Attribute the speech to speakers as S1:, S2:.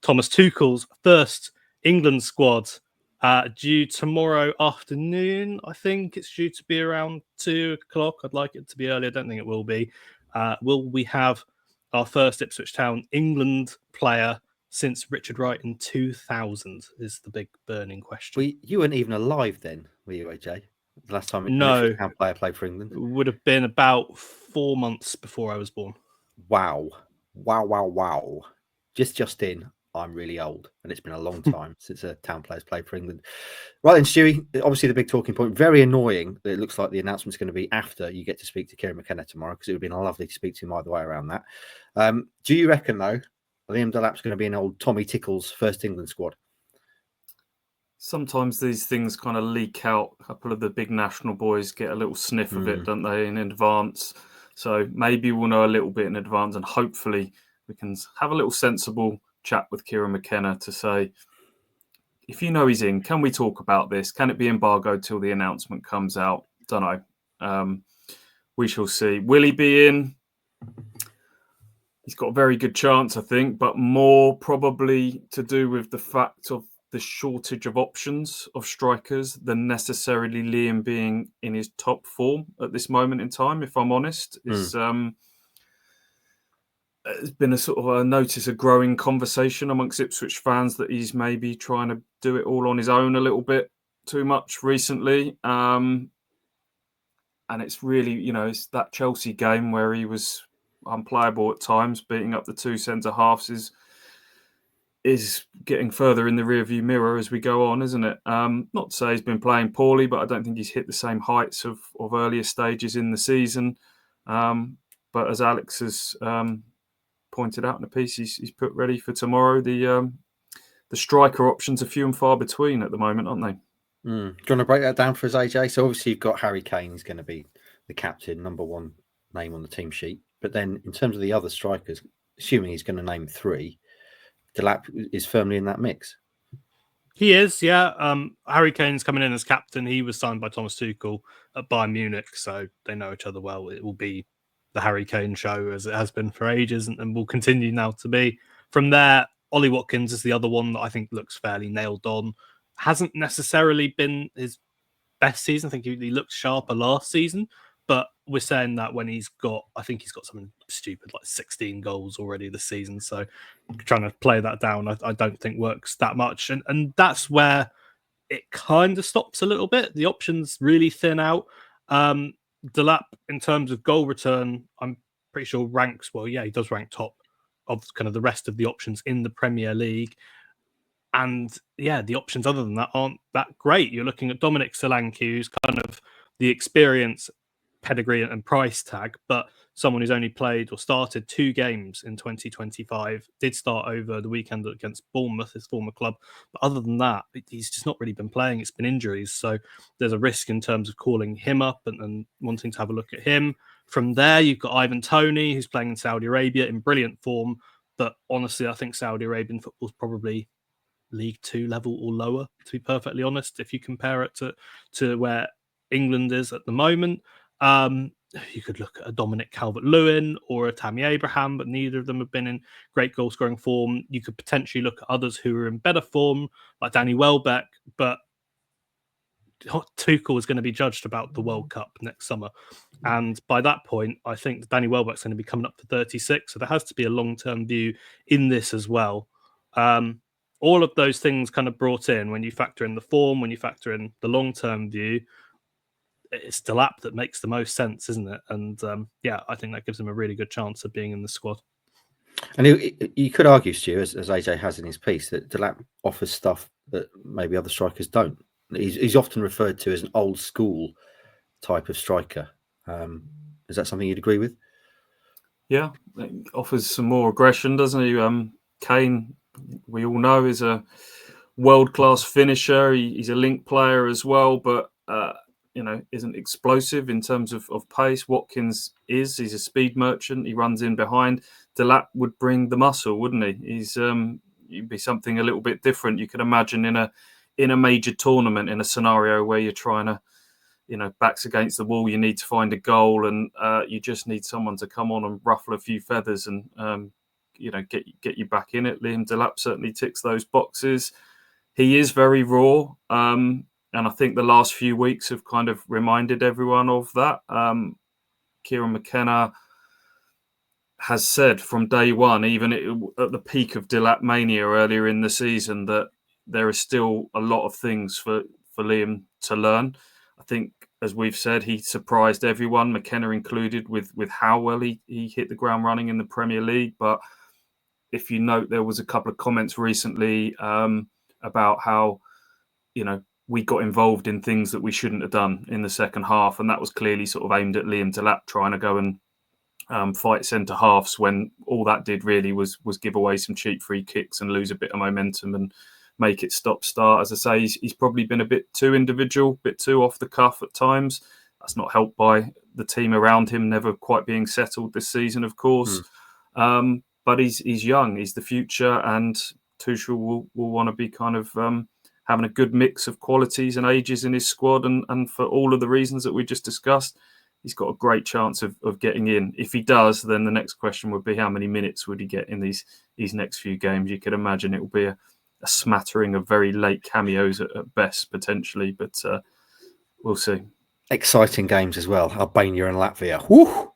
S1: Thomas Tuchel's first England squad due tomorrow afternoon. I think it's due to be around 2:00. I'd like it to be early. I don't think it will be. Will we have our first Ipswich Town England player since Richard Wright in 2000 is the big burning question.
S2: You weren't even alive then, were you, AJ? The last time
S1: No,
S2: Ipswich Town player played for England?
S1: It would have been about 4 months before I was born.
S2: Wow. Just in, I'm really old, and it's been a long time since a Town player's played for England. Right then, Stewie, obviously the big talking point, very annoying that it looks like the announcement's going to be after you get to speak to Kieran McKenna tomorrow, because it would have been lovely to speak to him either way around that. Do you reckon, though, Liam Delap's going to be in old Tommy Tickle's first England squad?
S3: Sometimes these things kind of leak out. A couple of the big national boys get a little sniff of it, don't they, in advance? So maybe we'll know a little bit in advance, and hopefully we can have a little sensible chat with Kieran McKenna to say, if you know he's in, can we talk about this? Can it be embargoed till the announcement comes out? Don't know. We shall see. Will he be in? He's got a very good chance, I think, but more probably to do with the fact of the shortage of options of strikers than necessarily Liam being in his top form at this moment in time, if I'm honest. It's been a growing conversation amongst Ipswich fans that he's maybe trying to do it all on his own a little bit too much recently. And it's really, it's that Chelsea game where he was unplayable at times, beating up the two centre-halves is getting further in the rearview mirror as we go on, isn't it? Not to say he's been playing poorly, but I don't think he's hit the same heights of earlier stages in the season. But as Alex has pointed out in the piece, he's put ready for tomorrow. The striker options are few and far between at the moment, aren't they?
S2: Do you want to break that down for us, AJ? So obviously you've got Harry Kane, who's going to be the captain, number one name on the team sheet. But then in terms of the other strikers, assuming he's going to name three, Delap is firmly in that mix.
S1: He is, yeah. Harry Kane's coming in as captain. He was signed by Thomas Tuchel at Bayern Munich, so they know each other well. It will be the Harry Kane show, as it has been for ages, and will continue now to be. From there, Ollie Watkins is the other one that I think looks fairly nailed on. Hasn't necessarily been his best season. I think he looked sharper last season, but we're saying that when I think he's got something stupid like 16 goals already this season. So trying to play that down, I don't think works that much. And that's where it kind of stops a little bit. The options really thin out. Delap, in terms of goal return, I'm pretty sure ranks, he does rank top of kind of the rest of the options in the Premier League. And yeah, the options other than that aren't that great. You're looking at Dominic Solanke, who's kind of the experience, pedigree and price tag, but someone who's only played or started 2 games in 2025, did start over the weekend against Bournemouth, his former club. But other than that, he's just not really been playing. It's been injuries. So there's a risk in terms of calling him up and wanting to have a look at him. From there, you've got Ivan Toney, who's playing in Saudi Arabia in brilliant form. But honestly, I think Saudi Arabian football is probably League 2 level or lower, to be perfectly honest, if you compare it to where England is at the moment. You could look at a Dominic Calvert-Lewin or a Tammy Abraham, but neither of them have been in great goal-scoring form. You could potentially look at others who are in better form, like Danny Welbeck, but Tuchel is going to be judged about the World Cup next summer. And by that point, I think Danny Welbeck's going to be coming up to 36, so there has to be a long-term view in this as well. All of those things kind of brought in, when you factor in the form, when you factor in the long-term view, it's Delap that makes the most sense, isn't it? And I think that gives him a really good chance of being in the squad.
S2: And you could argue, Stu, as AJ has in his piece, that Delap offers stuff that maybe other strikers don't. He's often referred to as an old school type of striker. Is that something you'd agree with?
S3: Yeah, it offers some more aggression, doesn't he? Kane, we all know, is a world-class finisher. He's a link player as well, but isn't explosive in terms of pace. Watkins he's a speed merchant. He runs in behind. Delap would bring the muscle, wouldn't he? He'd be something a little bit different. You could imagine in a major tournament, in a scenario where you're trying to, backs against the wall, you need to find a goal, and you just need someone to come on and ruffle a few feathers and get you back in it. Liam Delap certainly ticks those boxes. He is very raw, and I think the last few weeks have kind of reminded everyone of that. Kieran McKenna has said from day one, even at the peak of Delap mania earlier in the season, that there is still a lot of things for Liam to learn. I think, as we've said, he surprised everyone, McKenna included, with how well he hit the ground running in the Premier League. But if you note, there was a couple of comments recently about how, we got involved in things that we shouldn't have done in the second half. And that was clearly sort of aimed at Liam Delap trying to go and fight centre halves, when all that did really was give away some cheap free kicks and lose a bit of momentum and make it stop-start. As I say, he's probably been a bit too individual, a bit too off the cuff at times. That's not helped by the team around him never quite being settled this season, of course. But he's young, he's the future, and Tuchel will want to be kind of having a good mix of qualities and ages in his squad. And for all of the reasons that we just discussed, he's got a great chance of getting in. If he does, then the next question would be how many minutes would he get in these next few games? You could imagine it will be a smattering of very late cameos at best, potentially, but we'll see.
S2: Exciting games as well. Albania and Latvia. Woo!